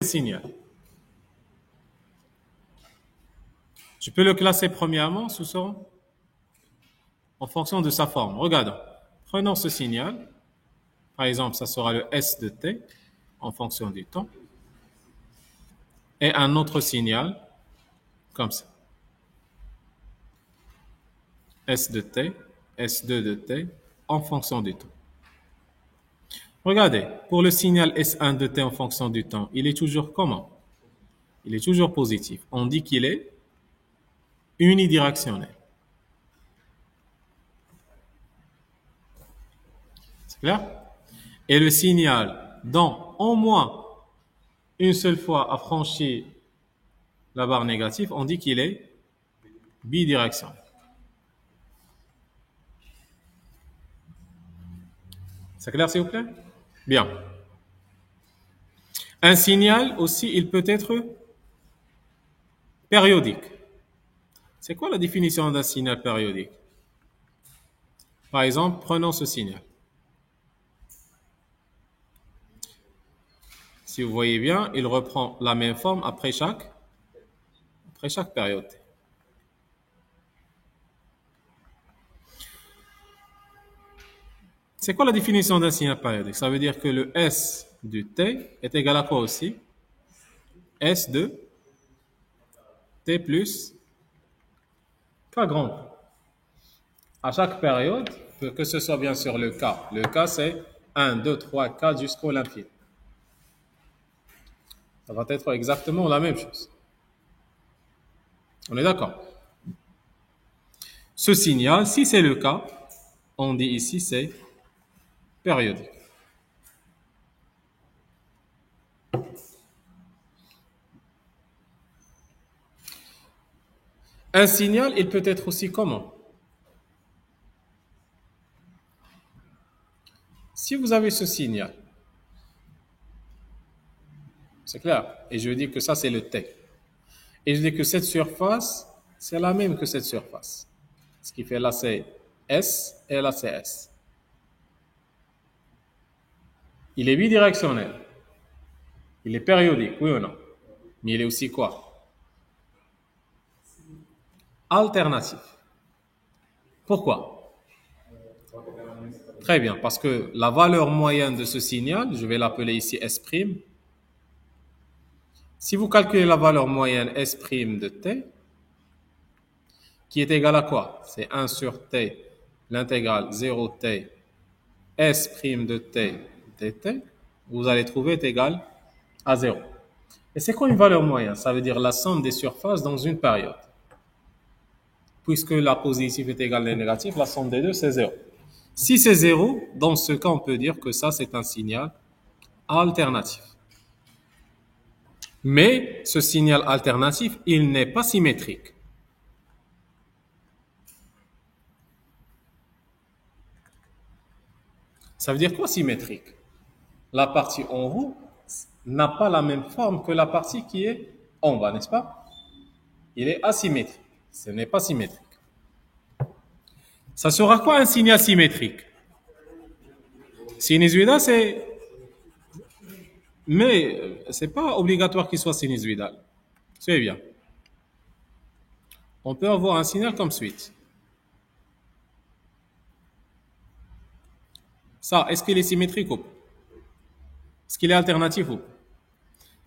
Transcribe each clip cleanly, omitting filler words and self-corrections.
signal. Je peux le classer premièrement sous son, en fonction de sa forme. Regardons. Prenons ce signal. Par exemple, ça sera le S de t en fonction du temps. Et un autre signal, comme ça. S de t, S2 de t, en fonction du temps. Regardez, pour le signal S1 de t en fonction du temps, il est toujours comment? Il est toujours positif. On dit qu'il est unidirectionnel. C'est clair? Et le signal dont au moins une seule fois a franchi la barre négative, on dit qu'il est bidirectionnel. C'est clair, s'il vous plaît? Bien. Un signal aussi, il peut être périodique. C'est quoi la définition d'un signal périodique? Par exemple, prenons ce signal. Si vous voyez bien, il reprend la même forme après chaque période. C'est quoi la définition d'un signal périodique? Ça veut dire que le S du t est égal à quoi aussi? S de t plus k grand. À chaque période, que ce soit bien sûr le k. Le k, c'est 1, 2, 3, 4 jusqu'au l'infini. Ça va être exactement la même chose. On est d'accord? Ce signal, si c'est le cas, on dit ici c'est périodique. Un signal, il peut être aussi comment? Si vous avez ce signal, c'est clair, et je dis que ça c'est le T, et je dis que cette surface, c'est la même que cette surface. Ce qui fait là c'est S et là c'est S. Il est bidirectionnel. Il est périodique, oui ou non? Mais il est aussi quoi? Alternatif. Pourquoi? Très bien, parce que la valeur moyenne de ce signal, je vais l'appeler ici S'. Si vous calculez la valeur moyenne S' de t, qui est égale à quoi? C'est 1 sur t, l'intégrale 0t, S' de t dt, vous allez trouver est égal à 0. Et c'est quoi une valeur moyenne? Ça veut dire la somme des surfaces dans une période. Puisque la positive est égale à la négative, la somme des deux, c'est 0. Si c'est 0, dans ce cas, on peut dire que ça, c'est un signal alternatif. Mais ce signal alternatif, il n'est pas symétrique. Ça veut dire quoi symétrique? La partie en haut n'a pas la même forme que la partie qui est en bas, n'est-ce pas? Il est asymétrique. Ce n'est pas symétrique. Ça sera quoi un signal symétrique? Sinusoïdal, c'est... Mais c'est pas obligatoire qu'il soit sinusoïdal. C'est bien. On peut avoir un signal comme suite. Ça, est-ce qu'il est symétrique ou pas? Est-ce qu'il est alternatif ou pas?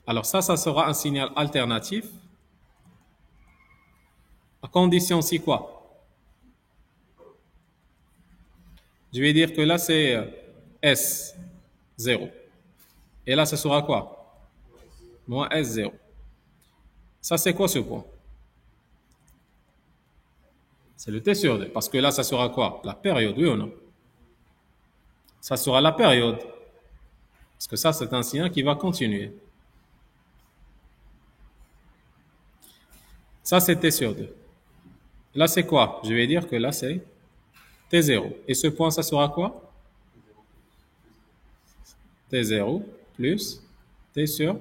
Alors ça sera un signal alternatif. À condition si quoi? Je vais dire que là, c'est S0. Et là, ce sera quoi? Moins S0. Ça, c'est quoi ce point? C'est le T sur 2. Parce que là, ça sera quoi? La période, oui ou non? Ça sera la période. Parce que ça, c'est un signal qui va continuer. Ça, c'est T sur 2. Là, c'est quoi? Je vais dire que là, c'est T0. Et ce point, ça sera quoi? T0 plus T sur.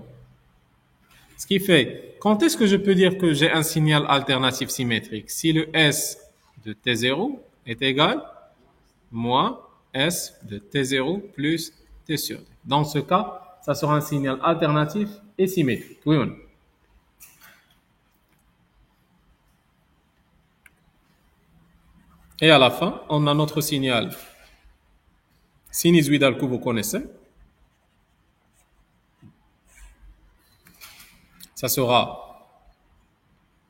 Ce qui fait, quand est-ce que je peux dire que j'ai un signal alternatif symétrique? Si le S de T0 est égal moins S de T0 plus T sur 2. Dans ce cas, ça sera un signal alternatif est symétrique. Oui ou non? Et à la fin, on a notre signal sinusoïdal que vous connaissez. Ça sera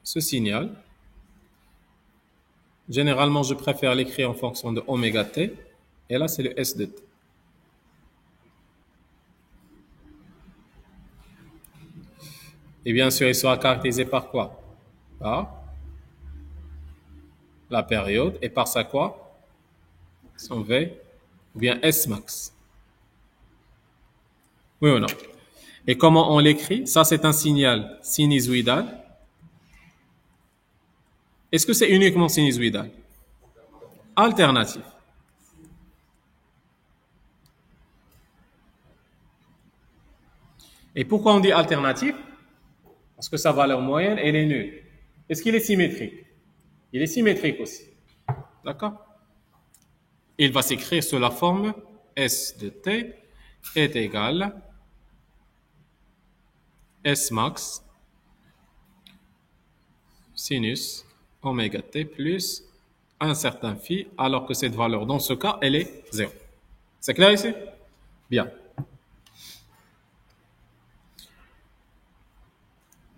ce signal. Généralement, je préfère l'écrire en fonction de oméga t. Et là, c'est le S de t. Et bien sûr, il sera caractérisé par quoi? Par la période et par sa quoi? Son V ou bien S max. Oui ou non? Et comment on l'écrit? Ça, c'est un signal sinusoïdal. Est-ce que c'est uniquement sinusoïdal? Alternatif. Et pourquoi on dit alternatif? Parce que sa valeur moyenne, elle est nulle. Est-ce qu'il est symétrique? Il est symétrique aussi. D'accord? Il va s'écrire sous la forme S de t est égal S max sinus oméga t plus un certain phi, alors que cette valeur, dans ce cas, elle est 0. C'est clair ici? Bien.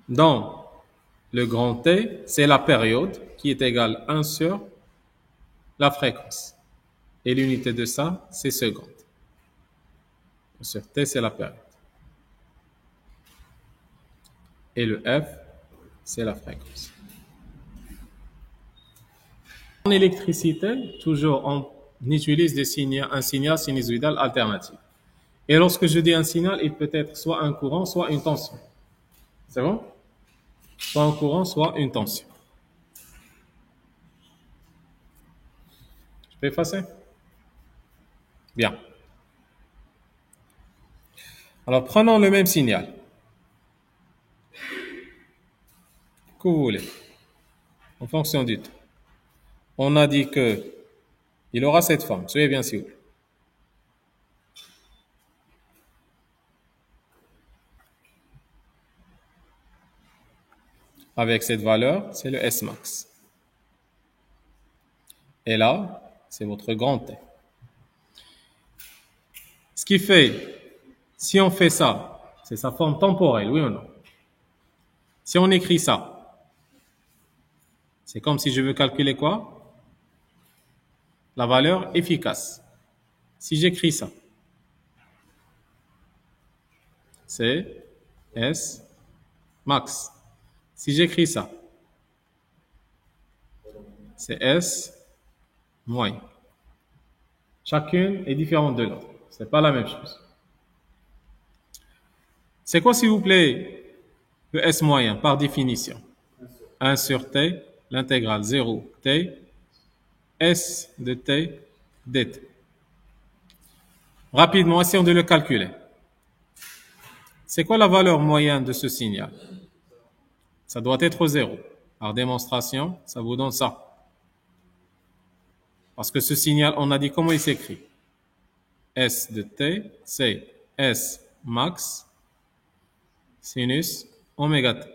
Donc, le grand T, c'est la période qui est égale 1 sur la fréquence. Et l'unité de ça, c'est seconde. Sur T, c'est la période. Et le F, c'est la fréquence. En électricité, toujours, on utilise un signal sinusoïdal alternatif. Et lorsque je dis un signal, il peut être soit un courant, soit une tension. C'est bon? Soit un courant, soit une tension. Je peux effacer? Bien. Alors, prenons le même signal. Que vous voulez. En fonction du temps. On a dit que il aura cette forme. Soyez bien sûr. Avec cette valeur, c'est le S max. Et là, c'est votre grand T. Ce qui fait, si on fait ça, c'est sa forme temporelle, oui ou non? Si on écrit ça, c'est comme si je veux calculer quoi? La valeur efficace. Si j'écris ça, c'est S max. Si j'écris ça, c'est S moyen. Chacune est différente de l'autre. C'est pas la même chose. C'est quoi, s'il vous plaît, le S moyen par définition? 1 sur T, l'intégrale 0 T, S de T, dt. Rapidement, essayons de le calculer. C'est quoi la valeur moyenne de ce signal? Ça doit être 0. Par démonstration, ça vous donne ça. Parce que ce signal, on a dit comment il s'écrit. S de T, c'est S max sinus oméga T.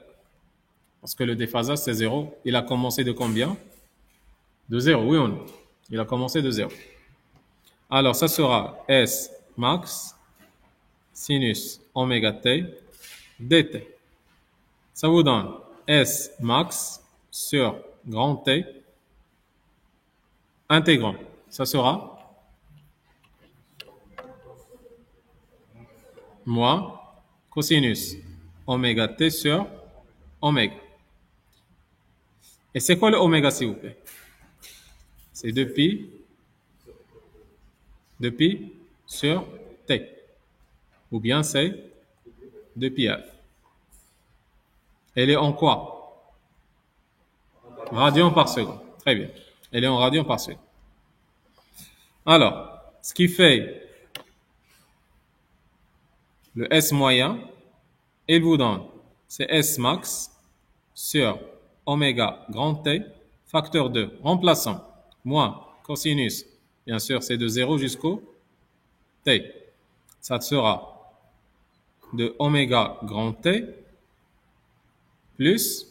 Parce que le déphasage, c'est 0. Il a commencé de combien? De 0, oui ou non? Il a commencé de 0. Alors, ça sera S max sinus oméga T dt. Ça vous donne S max sur grand T intégrant. Ça sera moins cosinus oméga T sur oméga. Et c'est quoi le oméga, s'il vous plaît? C'est 2pi sur T. Ou bien c'est 2pi F. Elle est en quoi? Radian par seconde. Très bien. Elle est en radian par seconde. Alors, ce qui fait le S moyen, il vous donne, c'est S max sur oméga grand T, facteur 2. Remplaçant, moins cosinus, bien sûr, c'est de 0 jusqu'au T. Ça sera de oméga grand T plus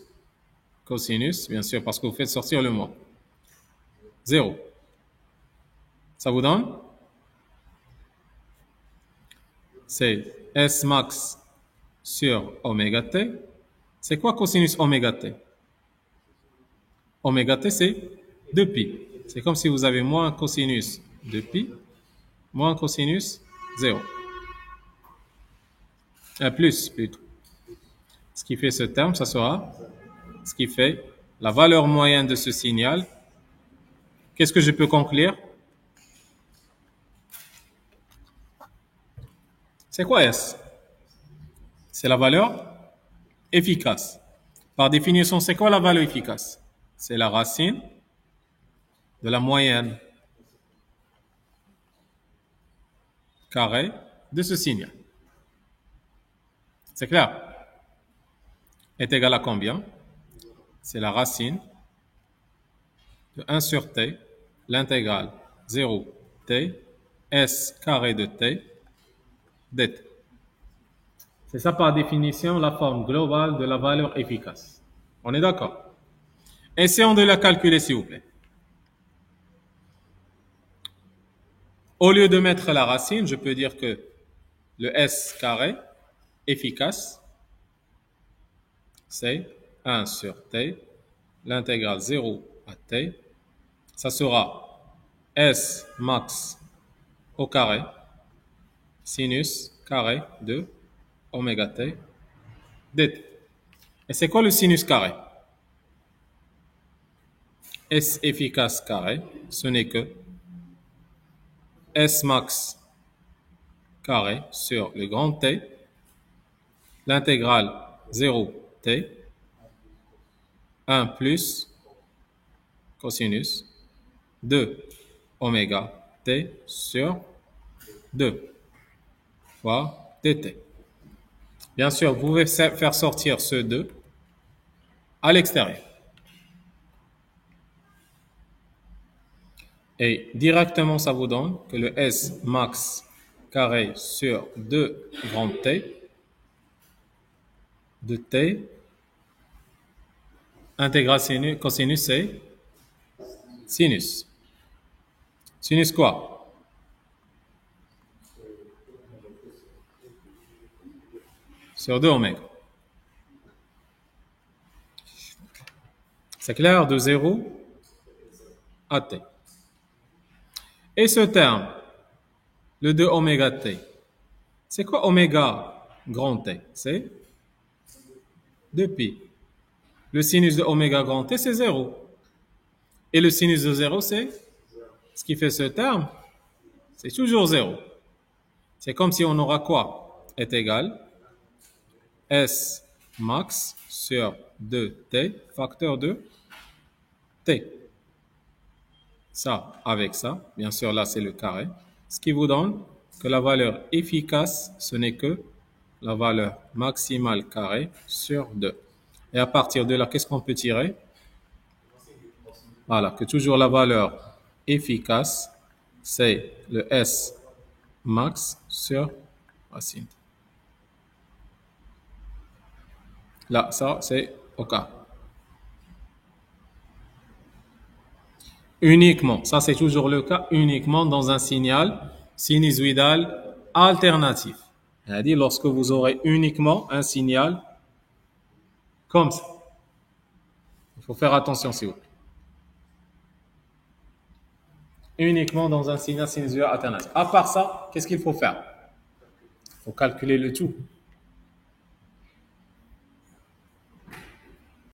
cosinus, bien sûr, parce que vous faites sortir le mot. 0. Ça vous donne? C'est S max sur oméga T. C'est quoi cosinus oméga T? Oméga T, c'est 2pi. C'est comme si vous avez moins cosinus de pi, moins cosinus 0. Plus, plutôt. Ce qui fait ce terme, ça sera ce qui fait la valeur moyenne de ce signal. Qu'est-ce que je peux conclure? C'est quoi S? C'est la valeur efficace. Par définition, c'est quoi la valeur efficace? C'est la racine de la moyenne carrée de ce signal. C'est clair? Est égal à combien? C'est la racine de 1 sur t, l'intégrale 0 t, s carré de t, dt. C'est ça par définition la forme globale de la valeur efficace. On est d'accord? Essayons de la calculer s'il vous plaît. Au lieu de mettre la racine, je peux dire que le s carré efficace, c'est 1 sur t, l'intégrale 0 à t, ça sera S max au carré, sinus carré de oméga t dt. Et c'est quoi le sinus carré? S efficace carré, ce n'est que S max carré sur le grand T, l'intégrale 0 t, 1 plus cosinus 2 oméga t sur 2 fois dt. Bien sûr, vous pouvez faire sortir ce 2 à l'extérieur. Et directement, ça vous donne que le S max carré sur 2 grand T de T intégral sinus, cosinus, c'est sinus. Sinus quoi? Sur 2 oméga. C'est clair, de 0 à T. Et ce terme, le 2 oméga T, c'est quoi oméga grand T? C'est 2pi. Le sinus de oméga grand T, c'est 0. Et le sinus de 0, c'est ce qui fait ce terme, c'est toujours 0. C'est comme si on aura quoi? Est égal S max sur 2t facteur de t. Ça avec ça, bien sûr là c'est le carré. Ce qui vous donne que la valeur efficace, ce n'est que la valeur maximale carrée sur 2. Et à partir de là, qu'est-ce qu'on peut tirer? Voilà, que toujours la valeur efficace, c'est le S max sur racine. Là, ça, c'est au cas. Uniquement, ça c'est toujours le cas, uniquement dans un signal sinusoïdal alternatif. C'est-à-dire lorsque vous aurez uniquement un signal comme ça. Il faut faire attention s'il vous plaît. Uniquement dans un signal sinusoïdal alternatif. À part ça, qu'est-ce qu'il faut faire? Il faut calculer le tout.